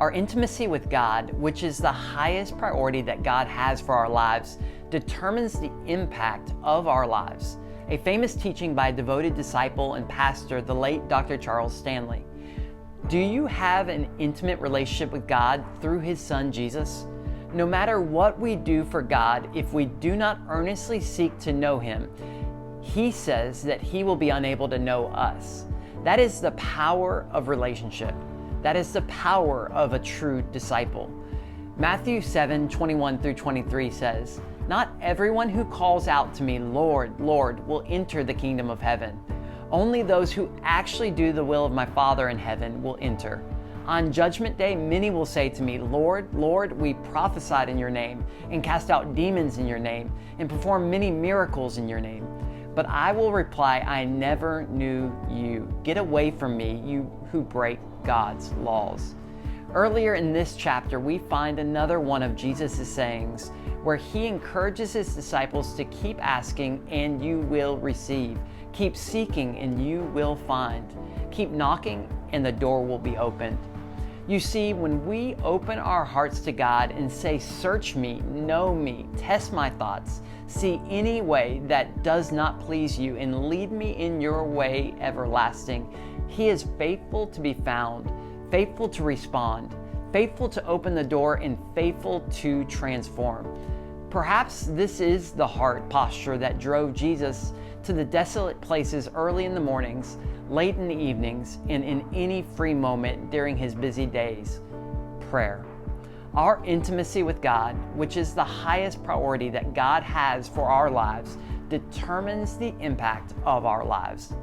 Our intimacy with God, which is the highest priority that God has for our lives, determines the impact of our lives. A famous teaching by a devoted disciple and pastor, the late Dr. Charles Stanley. Do you have an intimate relationship with God through His Son, Jesus? No matter what we do for God, if we do not earnestly seek to know Him, He says that He will be unable to know us. That is the power of relationship. That is the power of a true disciple. Matthew 7:21 through 23 says, "Not everyone who calls out to me, 'Lord, Lord,' will enter the kingdom of heaven. Only those who actually do the will of my Father in heaven will enter. On Judgment Day, many will say to me, 'Lord, Lord, we prophesied in your name, and cast out demons in your name, and performed many miracles in your name.' But I will reply, 'I never knew you. Get away from me, you who break God's laws.'" Earlier in this chapter, we find another one of Jesus' sayings where He encourages His disciples to keep asking and you will receive. Keep seeking and you will find. Keep knocking and the door will be opened. You see, when we open our hearts to God and say, "Search me, know me, test my thoughts, see any way that does not please you, and lead me in your way everlasting," He is faithful to be found, faithful to respond, faithful to open the door, and faithful to transform. Perhaps this is the heart posture that drove Jesus to the desolate places early in the mornings, late in the evenings, and in any free moment during His busy days. Prayer. Our intimacy with God, which is the highest priority that God has for our lives, determines the impact of our lives.